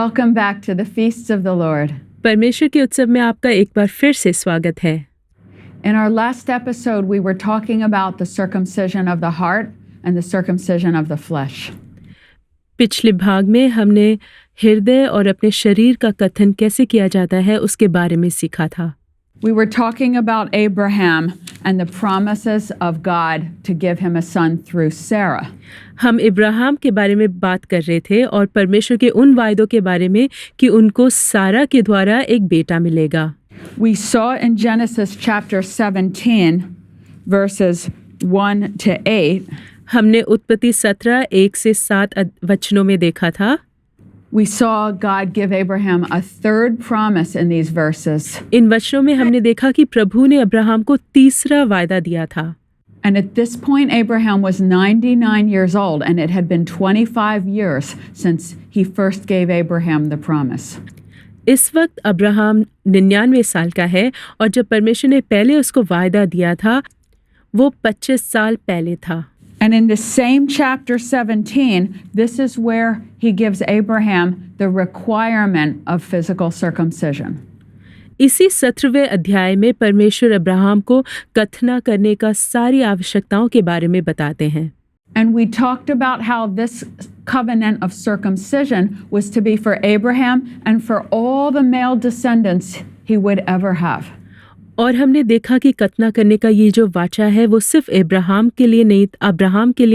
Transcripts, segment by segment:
Welcome back to the feasts of the Lord. परमेश्वर के उत्सव में आपका एक बार फिर से स्वागत है। In our last episode, we were talking about the circumcision of the heart and the circumcision of the flesh. पिछले भाग में हमने हृदय और अपने शरीर का कथन कैसे किया जाता है उसके बारे में सीखा था। We were talking about Abraham and the promises of God to give him a son through Sarah. हम इब्राहिम के बारे में बात कर रहे थे और परमेश्वर के उन वायदों के बारे में कि उनको सारा के द्वारा एक बेटा मिलेगा। We saw in Genesis chapter 17, verses 1 to 8, हमने उत्पत्ति 17 1 से 7 वचनों में देखा था। we saw God give Abraham a third promise in these verses. इन वचनों में हमने देखा कि प्रभु ने अब्राहम को तीसरा वायदा दिया था। And at this point, Abraham was 99 years old, and it had been 25 years since he first gave Abraham the promise. इस वक्त अब्राहम 99 साल का है और जब परमेश्वर ने पहले उसको वायदा दिया था वो 25 साल पहले था। And in the same chapter 17, this is where he gives Abraham the requirement of physical circumcision. इसी 17वें अध्याय में परमेश्वर अब्राहम को कथना करने का सारी आवश्यकताओं के बारे में बताते हैं। And we talked about how this covenant of circumcision was to be for Abraham and for all the male descendants he would ever have. और हमने देखा कि कथना करने का ये जो वाचा है वो सिर्फ अब्राहम के लिए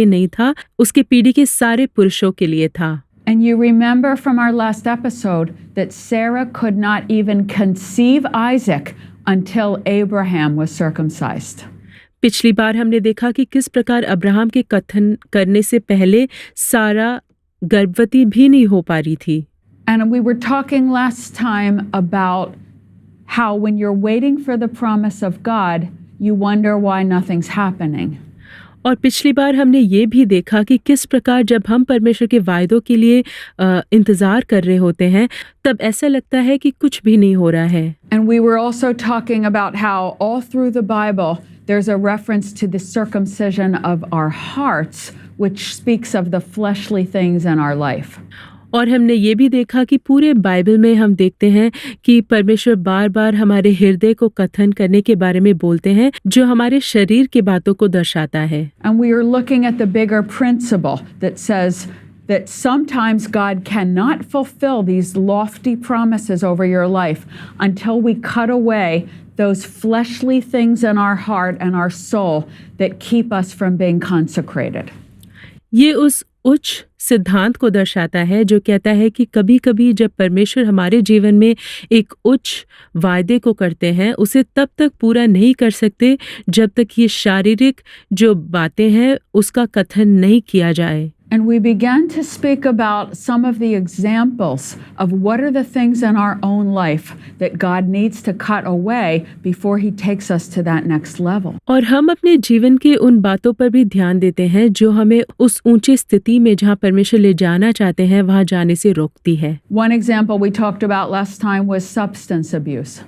नहीं था, उसके पीढ़ी के सारे पुरुषों के लिए था। And you remember from our last episode that Sarah could not even conceive Isaac until Abraham was circumcised. पिछली बार हमने देखा कि किस प्रकार अब्राहम के कथन करने से पहले सारा गर्भवती भी नहीं हो पा रही थी। And we were talking last time about how when you're waiting for the promise of God, you wonder why nothing's happening. और पिछली बार हमने ये भी देखा कि किस प्रकार जब हम परमेश्वर के वायदों के लिए इंतज़ार कर रहे होते हैं तब ऐसा लगता है कि कुछ भी नहीं हो रहा है। And we were also talking about how all through the Bible there's a reference to the circumcision of our hearts, which speaks of the fleshly things in our life. और हमने ये भी देखा कि पूरे बाइबल में हम देखते हैं कि परमेश्वर बार बार हमारे हृदय को कथन करने के बारे में बोलते हैं जो हमारे शरीर की बातों को दर्शाता है। And we are looking at the bigger principle that says that sometimes God cannot fulfill these lofty promises over your life until we cut away those fleshly things in our heart and our soul that keep us from being consecrated. ये उस उच्च सिद्धांत को दर्शाता है जो कहता है कि कभी-कभी जब परमेश्वर हमारे जीवन में एक उच्च वायदे को करते हैं उसे तब तक पूरा नहीं कर सकते जब तक ये शारीरिक जो बातें हैं उसका कथन नहीं किया जाए। And we began to speak about some of the examples of what are the things in our own life that God needs to cut away before He takes us to that next level. और हम अपने जीवन के उन बातों पर भी ध्यान देते हैं जो हमें उस ऊंची स्थिति में जहां परमेश्वर ले जाना चाहते हैं वहां जाने से रोकती है। One example we talked about last time was substance abuse.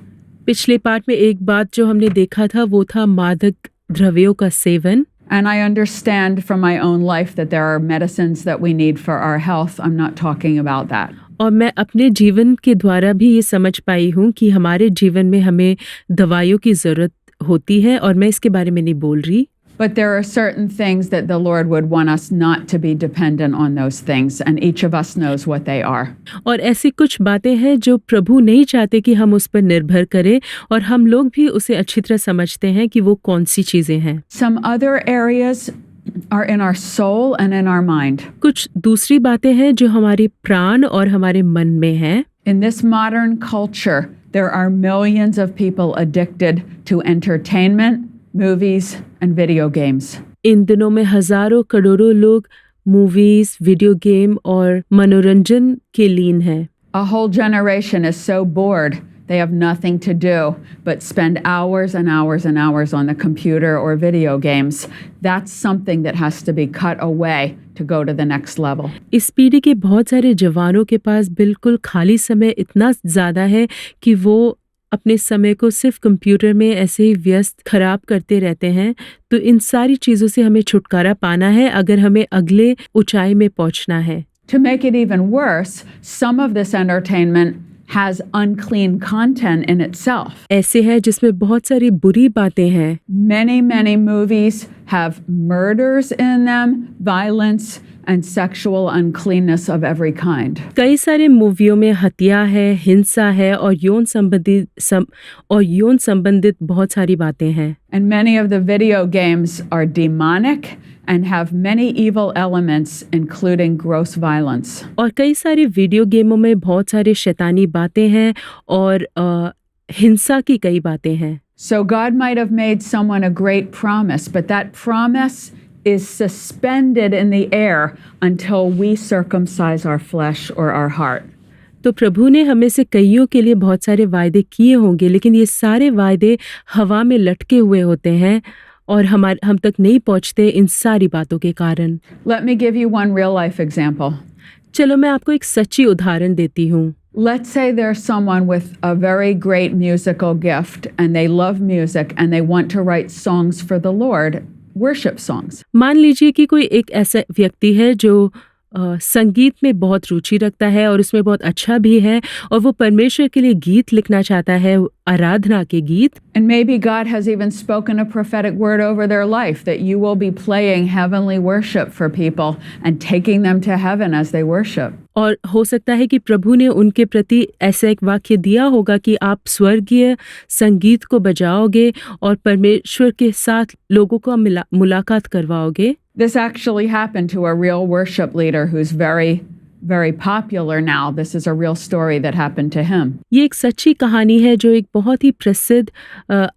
पिछले पार्ट में एक बात जो हमने देखा था वो था मादक द्रव्यों का seven. And I understand from my own life that there are medicines that we need for our health. I'm not talking about that. और मैं अपने जीवन के द्वारा भी ये समझ पाई हूँ कि हमारे जीवन में हमें दवाइयों की ज़रूरत होती है और मैं इसके बारे में नहीं बोल रही। But there are certain things that the Lord would want us not to be dependent on those things, and each of us knows what they are. और ऐसी कुछ बातें हैं जो प्रभु नहीं चाहते कि हम उस पर निर्भर करें और हम लोग भी उसे अच्छी तरह समझते हैं कि वो कौन सी चीज़ें हैं। Some other areas are in our soul and in our mind. कुछ दूसरी बातें हैं जो हमारे प्राण और हमारे मन में हैं। In this modern culture, there are millions of people addicted to entertainment, movies, and video games. इन दिनों में हजारों करोड़ों लोग मूवीज, वीडियो गेम और मनोरंजन के लीन हैं। A whole generation is so bored, they have nothing to do but spend hours and hours and hours on the computer or video games. That's something that has to be cut away to go to the next level. इस पीढ़ी के बहुत सारे जवानों के पास बिल्कुल खाली समय इतना ज़्यादा है कि वो अपने समय को सिर्फ कंप्यूटर में ऐसे ही व्यस्त खराब करते रहते हैं। तो इन सारी चीज़ों से हमें छुटकारा पाना है अगर हमें अगले ऊंचाई में पहुंचना है। To make it even worse, some of this entertainment has unclean content in itself. ऐसे है जिसमें बहुत सारी बुरी बातें हैं। Many movies have murders in them, violence, and sexual uncleanness of every kind. कई सारे मूवियों में हत्या है, हिंसा है और यौन संबंधित बहुत सारी बातें हैं। And many of the video games are demonic and have many evil elements, including gross violence. और कई सारे वीडियो गेमों में बहुत सारे शैतानी बातें हैं और हिंसा की कई बातें हैं। So God might have made someone a great promise, but that promise is suspended in the air until we circumcise our flesh or our heart. तो प्रभु ने हमें से कईयों के लिए बहुत सारे वायदे किए होंगे, लेकिन ये सारे वायदे हवा में लटके हुए होते हैं और हम तक नहीं पहुंचते इन सारी बातों के कारण। Let me give you one real life example. चलो मैं आपको एक सच्ची उदाहरण देती हूँ। Let's say there's someone with a very great musical gift and they love music and they want to write songs for the Lord, worship songs. मान लीजिए कि कोई एक ऐसा व्यक्ति है जो संगीत में बहुत रुचि रखता है और उसमें बहुत अच्छा भी है और वो परमेश्वर के लिए गीत लिखना चाहता है, आराधना के गीत। And maybe God has even spoken a prophetic word over their life that you will be playing heavenly worship for people and taking them to heaven as they worship. और हो सकता है कि प्रभु ने उनके प्रति ऐसा एक वाक्य दिया होगा कि आप स्वर्गीय संगीत को बजाओगे और परमेश्वर के साथ लोगों को मुलाकात करवाओगे। This actually happened to a real worship leader who's very popular now. This is a real story that happened to him. ये एक सच्ची कहानी है जो एक बहुत ही प्रसिद्ध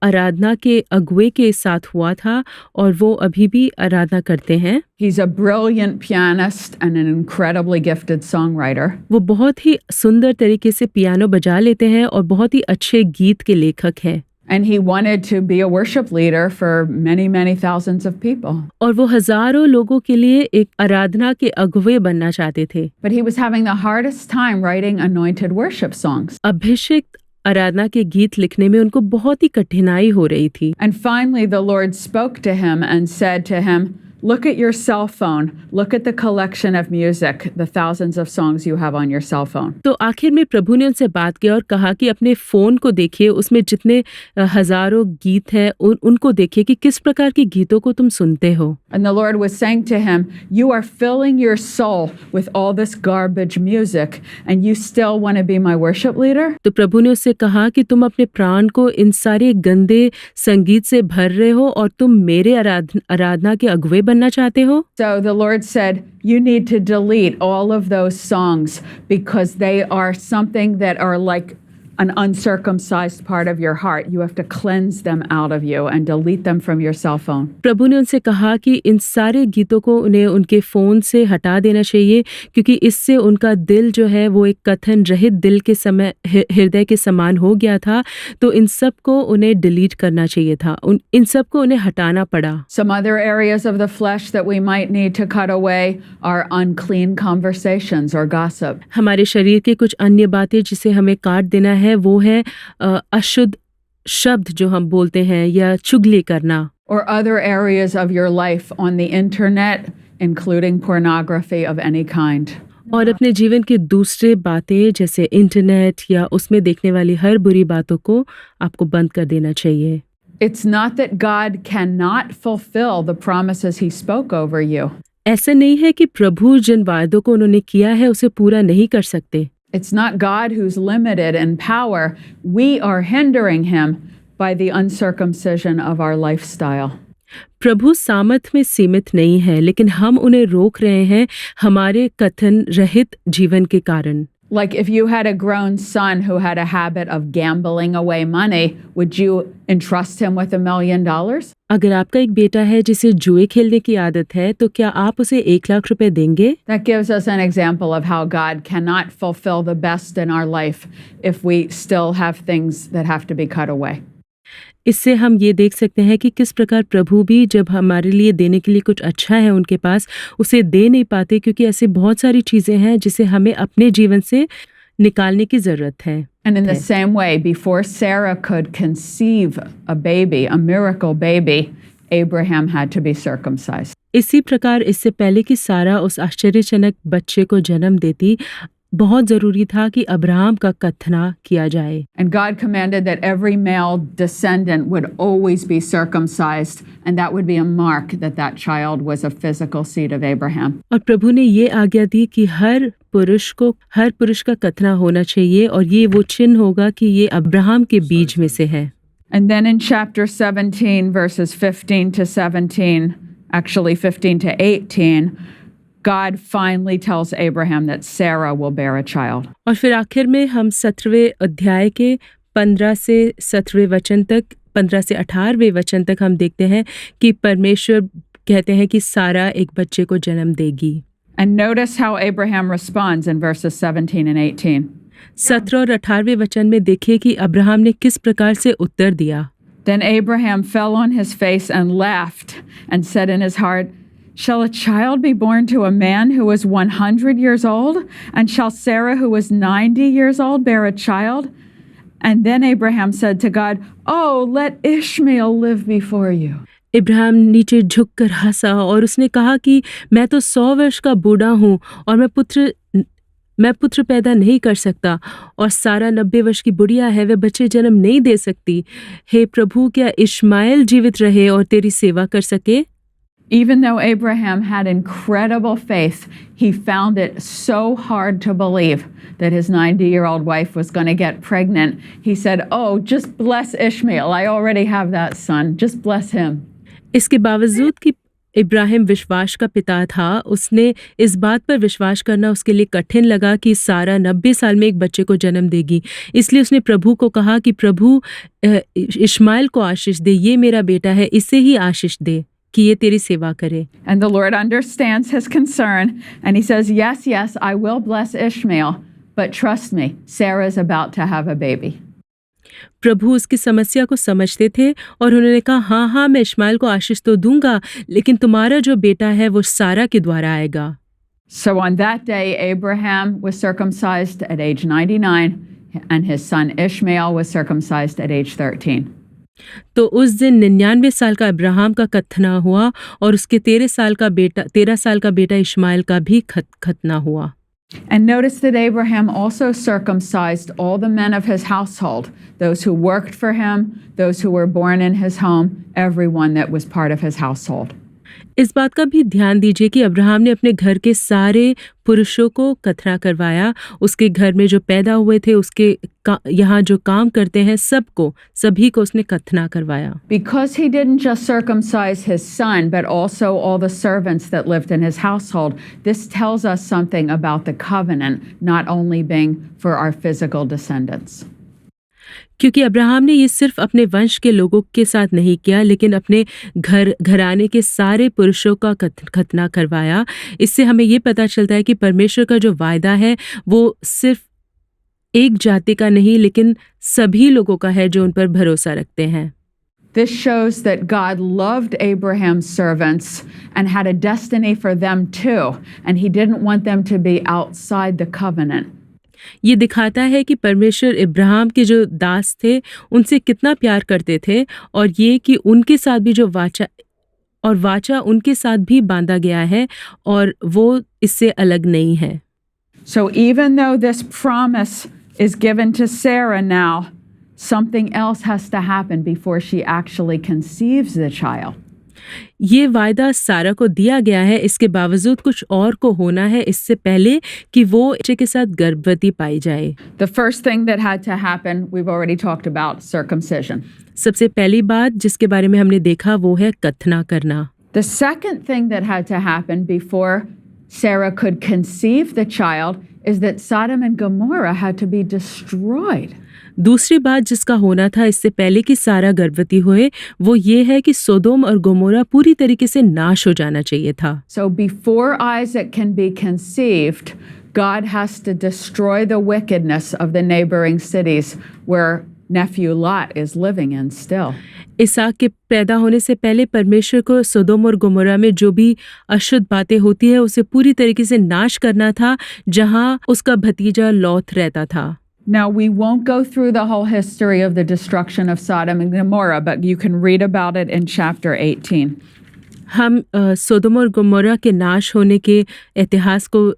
आराधना के अगुवे के साथ हुआ था और वो अभी भी आराधना करते हैं। He's a brilliant pianist and an incredibly gifted songwriter. वो बहुत ही सुंदर तरीके से पियानो बजा लेते हैं और बहुत ही अच्छे गीत के लेखक हैं। And he wanted to be a worship leader for many thousands of people. और वो हजारों लोगों के लिए एक आराधना के अगुवे बनना चाहते थे। But he was having the hardest time writing anointed worship songs. अभिषेक आराधना के गीत लिखने में उनको बहुत ही कठिनाई हो रही थी। And finally the Lord spoke to him and said to him, look at your cell phone. Look at the collection of music, the thousands of songs you have on your cell phone. तो आखिर में प्रभु ने उनसे बात की और कहा कि अपने फोन को देखिए, उसमें जितने हजारों गीत हैं उनको देखिए कि किस प्रकार के गीतों को तुम सुनते हो। And the Lord was saying to him, you are filling your soul with all this garbage music and you still want to be my worship leader? तो प्रभु ने उससे कहा कि तुम अपने प्राण को इन सारे गंदे संगीत से भर रहे हो और तुम मेरे आराधना के अगुवे बनना चाहते हो। So the Lord said, you need to delete all of those songs because they are something that are like an uncircumcised part of your heart. You have to cleanse them out of you and delete them from your cell phone. प्रभु ने उनसे कहा कि इन सारे गीतों को उन्हें उनके phone से हटा देना चाहिए क्योंकि इससे उनका दिल जो है वो एक कथन रहित दिल के हृदय के समान हो गया था। तो इन सब को उन्हें डिलीट करना चाहिए था, इन सब को उन्हें हटाना पड़ा। Some other areas of the flesh that we might need to cut away are unclean conversations or gossip. हमारे शरीर के कुछ अन्य बातें जिसे हमें काट देना है वो है अशुद्ध शब्द जो हम बोलते हैं या चुगली करना। Or other areas of your life on the internet, including pornography of any kind. और अपने जीवन की दूसरे बातें जैसे इंटरनेट या उसमें देखने वाली हर बुरी बातों को आपको बंद कर देना चाहिए। It's not that God cannot fulfill the promises he spoke over you. ऐसा नहीं है कि प्रभु जिन वायदों को उन्होंने किया है उसे पूरा नहीं कर सकते। It's not God who's limited in power. We are hindering him by the uncircumcision of our lifestyle. प्रभु सामर्थ में सीमित नहीं है, लेकिन हम उन्हें रोक रहे हैं हमारे कथन रहित जीवन के कारण। Like if you had a grown son who had a habit of gambling away money, would you entrust him with $1 million? अगर आपका एक बेटा है जिसे जुए खेलने की आदत है तो क्या आप उसे 1 लाख रुपए देंगे? That gives us an example of how God cannot fulfill the best in our life if we still have things that have to be cut away. इससे हम ये देख सकते हैं कि किस प्रकार प्रभु भी जब हमारे लिए देने के लिए कुछ अच्छा है उनके पास उसे दे नहीं पाते क्योंकि ऐसी बहुत सारी चीज़ें हैं जिसे हमें अपने जीवन से निकालने की ज़रूरत है। And in the same way, before Sarah could conceive a baby, a miracle baby, Abraham had to be circumcised. इसी प्रकार इससे पहले कि सारा उस आश्चर्यजनक बच्चे को जन्म देती, बहुत ज़रूरी था कि अब्राहम का खतना किया जाए। And God commanded that every male descendant would always be circumcised, and that would be a mark that that child was a physical seed of Abraham. और प्रभु ने ये आज्ञा दी कि हर पुरुष का खतना होना चाहिए और ये वो चिन्ह होगा कि ये अब्राहम के बीज में से है। And then in chapter 17, verses 15 to 17, actually 15 to 18, God finally tells Abraham that Sarah will bear a child. और फिर आखिर में हम 17वें अध्याय के 15 से 18वें वचन तक हम देखते हैं कि परमेश्वर कहते हैं कि सारा एक बच्चे को जन्म देगी। And notice how Abraham responds in verses 17 and 18. 17 और 18वें वचन में देखिए कि अब्राहम ने किस प्रकार से उत्तर दिया। Then Abraham fell on his face and laughed and said in his heart, "Shall a child be born to a man who is 100 years old? And shall Sarah, who is 90 years old, bear a child?" And then Abraham said to God, "Oh, let Ishmael live before you." Ibrahim नीचे झुककर हंसा और उसने कहा कि मैं तो 100 वर्ष का बूढ़ा हूँ और मैं पुत्र पैदा नहीं कर सकता, और सारा 90 वर्ष की बुढ़िया है, वह बच्चे जन्म नहीं दे सकती। हे प्रभु, क्या इश्माएल जीवित रहे और तेरी सेवा कर सके? Even though Abraham had incredible faith, he found it so hard to believe that his 90-year-old wife was going to get pregnant. He said, "Oh, just bless Ishmael. I already have that son. Just bless him." इसके बावजूद कि इब्राहिम विश्वास का पिता था, उसने इस बात पर विश्वास करना उसके लिए कठिन लगा कि सारा 90 साल में एक बच्चे को जन्म देगी। इसलिए उसने प्रभु को कहा कि प्रभु, इश्माएल को आशीष दे, ये मेरा बेटा है, इसे ही आशीष दे कि ये तेरी सेवा करे। And the Lord understands his concern, and he says, "Yes, yes, I will bless Ishmael, but trust me, Sarah is about to have a baby." प्रभु उसकी समस्या को समझते थे और उन्होंने कहा, हाँ हाँ, मैं इश्माएल को आशीष तो दूंगा, लेकिन तुम्हारा जो बेटा है वो सारा के द्वारा आएगा। So on that day, Abraham was circumcised at age 99, and his son Ishmael was circumcised at age 13. तो उस दिन 99 साल का अब्राहम का खतना हुआ और उसके 13 साल का बेटा इश्माएल का भी खतना हुआ। And notice that Abraham also circumcised all the men of his household, those who worked for him, those who were born in his home, everyone that was part of his household. इस बात का भी ध्यान दीजिए कि Abraham ने अपने घर के सारे पुरुषों को खतना करवाया, उसके घर में जो पैदा हुए थे, उसके यहाँ जो काम करते हैं, सभी को उसने खतना करवाया। Because he didn't just circumcise his son, but also all the servants that lived in his household, this tells us something about the covenant not only being for our physical descendants. क्योंकि Abraham ने ये सिर्फ अपने वंश के लोगों के साथ नहीं किया, लेकिन अपने घराने के सारे पुरुषों का खतना करवाया। इससे हमें ये पता चलता है कि परमेश्वर का जो वायदा है वो सिर्फ एक जाति का नहीं, लेकिन सभी लोगों का है जो उन पर भरोसा रखते हैं। This shows that God loved Abraham's servants and had a destiny for them too, and he didn't want them to be outside the covenant. ये दिखाता है कि परमेश्वर इब्राहिम के जो दास थे उनसे कितना प्यार करते थे, और ये कि उनके साथ भी जो वाचा उनके साथ भी बांधा गया है और वो इससे अलग नहीं है। So even though this promise is given to Sarah now, something else has to happen before she actually conceives the child. ये वायदा सारा को दिया गया है, इसके बावजूद कुछ और को होना है इससे पहले कि वो बच्चे के साथ गर्भवती पाई जाए। The first thing that had to happen, we've already talked about, circumcision. सबसे पहली बात जिसके बारे में हमने देखा वो है खतना करना। The second thing that had to happen before Sarah could conceive the child is that Sodom and Gomorrah had to be destroyed. दूसरी बात जिसका होना था इससे पहले कि सारा गर्भवती हुए, वो ये है कि सोदोम और गोमोरा पूरी तरीके से नाश हो जाना चाहिए था। So before Isaac can be conceived, God has to destroy the wickedness of the neighboring cities where nephew Lot is living in still. इसहाक के पैदा होने से पहले परमेश्वर को सोदोम और गोमोरा में जो भी अशुद्ध बातें होती है उसे पूरी तरीके से नाश करना था, जहां उसका भतीजा लौत रहता था। Now, we won't go through the whole history of the destruction of Sodom and Gomorrah, but you can read about it in chapter 18. हम सोदोम और गोमोरा के नाश होने के इतिहास को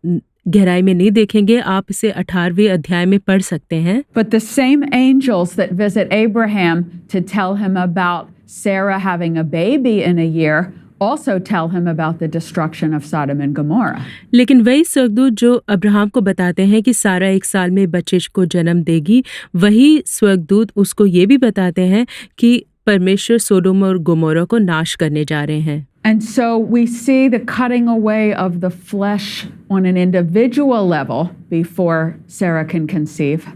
गहराई में नहीं देखेंगे। आप इसे 18वें अध्याय में पढ़ सकते हैं। But the same angels that visit Abraham to tell him about Sarah having a baby in a year also tell him about the destruction of Sodom and Gomorrah. लेकिन वही स्वर्गदूत जो अब्राहम को बताते हैं कि सारा 1 साल में बच्चे को जन्म देगी, वही स्वर्गदूत उसको ये भी बताते हैं कि परमेश्वर सोडोम और गोमोरा को नाश करने जा रहे हैं। And so we see the cutting away of the flesh on an individual level before Sarah can conceive.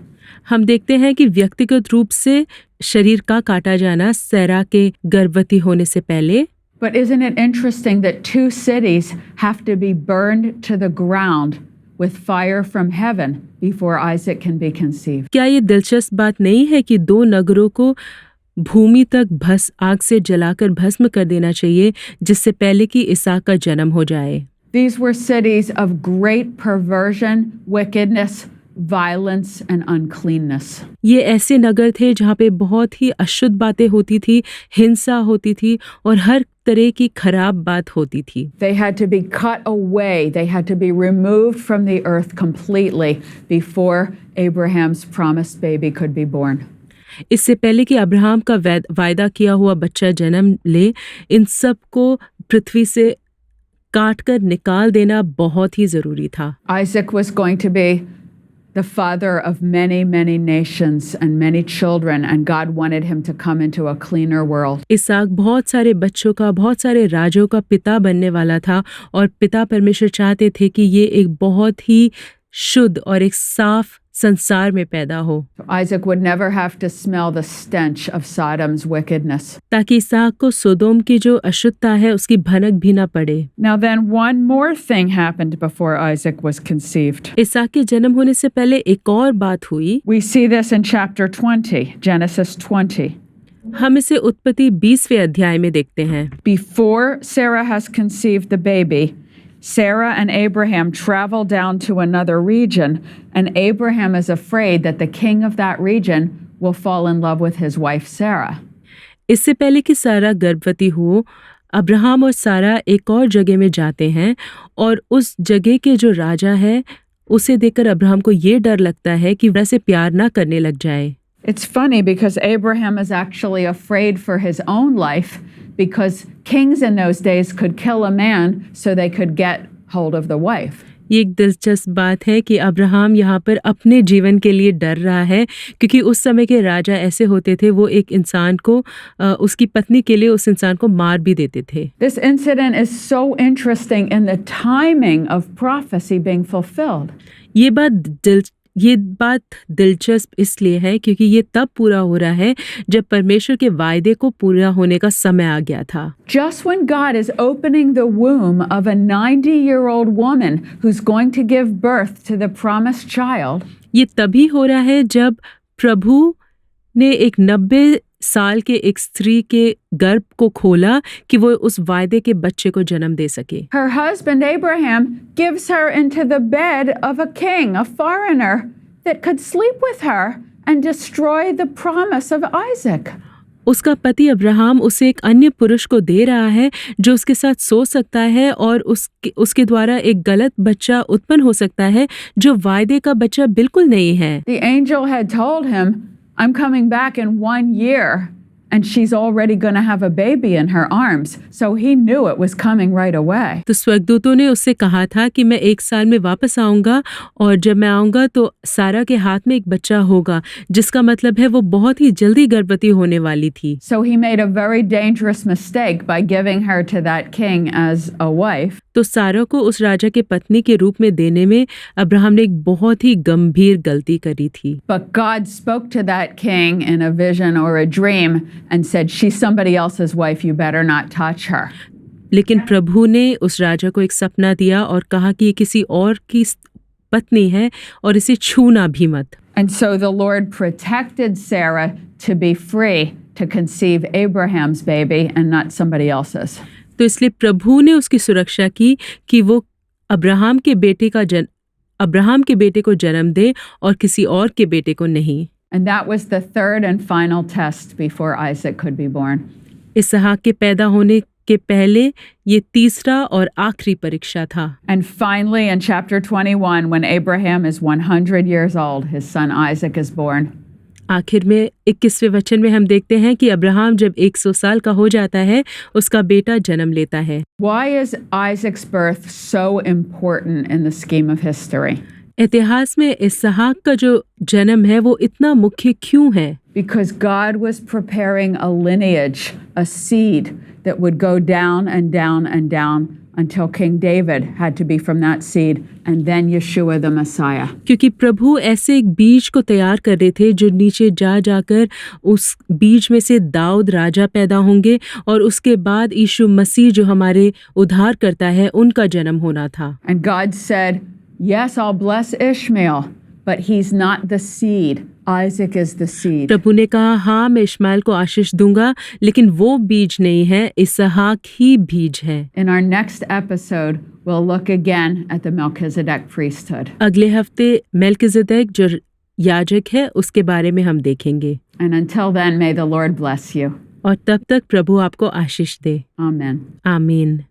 हम देखते हैं कि व्यक्तिगत रूप से शरीर का काटा जाना सैरा के गर्भवती होने से पहले। But isn't it interesting that 2 cities have to be burned to the ground with fire from heaven before Isaac can be conceived? क्या ये दिलचस्प बात नहीं है कि 2 नगरों को भूमि तक आग से जलाकर भस्म कर देना चाहिए जिससे पहले कि इसहाक का जन्म हो जाए। These were cities of great perversion, wickedness, violence and uncleanness. ये ऐसे नगर थे जहाँ पे बहुत ही अशुद्ध बातें होती थी, हिंसा होती थी और हर तरह की खराब बात होती थी। They had to be cut away. They had to be removed from the earth completely before Abraham's promised baby could be born. इससे पहले कि अब्राहम का वायदा किया हुआ बच्चा जन्म ले, इन सब को पृथ्वी से काट कर निकाल देना बहुत ही जरूरी था। Isaac was going to be the father of many, many nations and many children, and God wanted him to come into a cleaner world. इसहाक बहुत सारे बच्चों का, बहुत सारे राजों का पिता बनने वाला था और पिता परमेश्वर चाहते थे कि ये एक बहुत ही शुद्ध और एक साफ संसार में पैदा हो, Isaac would never have to smell the stench of Sodom's wickedness. ताकि इसहाक को सोदोम की जो अशुद्धता है उसकी भनक भी ना पड़े। Now then, one more thing happened before Isaac was conceived. इसहाक के जन्म होने से पहले एक और बात हुई। We see this in chapter 20, Genesis 20. हम इसे उत्पत्ति 20वें अध्याय में देखते हैं। Before Sarah has conceived the baby, Sarah and Abraham travel down to another region, and Abraham is afraid that the king of that region will fall in love with his wife Sarah. इससे पहले कि सारा गर्भवती हो, Abraham और सारा एक और जगह में जाते हैं और उस जगह के जो राजा है उसे देखकर अब्राहम को ये डर लगता है कि वह से प्यार ना करने लग जाए। It's funny because Abraham is actually afraid for his own life because kings in those days could kill a man so they could get hold of the wife. ये एक दिलचस्प बात है कि अब्राहम यहाँ पर अपने जीवन के लिए डर रहा है क्योंकि उस समय के राजा ऐसे होते थे, वो एक इंसान को उसकी पत्नी के लिए उस इंसान को मार भी देते थे। This incident is so interesting in the timing of prophecy being fulfilled. ये बात दिलचस्प इसलिए है क्योंकि ये तब पूरा हो रहा है जब परमेश्वर के वायदे को पूरा होने का समय आ गया था। Just when God is opening the womb of a 90-year-old woman who's going to give birth to the promised child, ये तभी हो रहा है जब प्रभु ने एक 90 साल के एक स्त्री के गर्भ को खोला कि वो उस वायदे के बच्चे को जन्म दे सके। her husband Abraham gives her into the bed of a king, a foreigner that could sleep with her and destroy the promise of Isaac. उसका पति अब्राहम उसे एक अन्य पुरुष को दे रहा है जो उसके साथ सो सकता है और उसके द्वारा एक गलत बच्चा उत्पन्न हो सकता है जो वायदे का बच्चा बिल्कुल नहीं है। The angel had told him, I'm coming back in 1 year, and she's already going to have a baby in her arms. So he knew it was coming right away. तो स्वर्गदूतों ने उससे कहा था कि मैं 1 साल में वापस आऊंगा और जब मैं आऊंगा तो सारा के हाथ में एक बच्चा होगा, जिसका मतलब है वो बहुत ही जल्दी गर्भवती होने वाली थी। So he made a very dangerous mistake by giving her to that king as a wife. तो सारा को उस राजा के पत्नी के रूप में देने में अब्राहम ने एक बहुत ही गंभीर गलती करी थी। But God spoke to that king in a vision or a dream and said, she's somebody else's wife, you better not touch her. लेकिन प्रभु ने उस राजा को एक सपना दिया और कहा कि ये किसी और की पत्नी है और इसे छूना भी मत। And so the Lord protected Sarah to be free to conceive Abraham's baby and not somebody else's. तो इसलिए प्रभु ने उसकी सुरक्षा की कि वो अब्राहम के बेटे को जन्म दे और किसी और के बेटे को नहीं। And that was the third and final test before Isaac could be born. इसहाक के पैदा होने के पहले ये तीसरा और आखिरी परीक्षा था। And finally, in chapter 21, when Abraham is 100 years old, his son Isaac is born. आखिर में 21वें वचन में हम देखते हैं कि अब्राहम जब 100 साल का हो जाता है, उसका बेटा जन्म लेता है। Why is Isaac's birth so important in the scheme of history? इतिहास में इसहाक का जो जन्म है वो इतना मुख्य क्यों है? Because God was preparing a lineage, a seed that would go down and down and down until King David had to be from that seed, and then Yeshua the Messiah. क्योंकि प्रभु ऐसे एक बीज को तैयार कर रहे थे जो नीचे जा जाकर उस बीज में से दाऊद राजा पैदा होंगे और उसके बाद यीशु मसीह जो हमारे उद्धार करता है उनका जन्म होना था। And God said, yes, I'll bless Ishmael, but he's not the seed. Isaac is the seed. प्रभु ने कहा हाँ मैं इश्माइल को आशीष दूंगा, लेकिन वो बीज नहीं है, इसहाक ही बीज है। In our next episode, we'll look again at the Melchizedek priesthood. अगले हफ्ते मेल्किजेदेक जो याजक है उसके बारे में हम देखेंगे। And until then, may the Lord bless you. और तब तक प्रभु आपको आशीष दे। Amen. आमीन।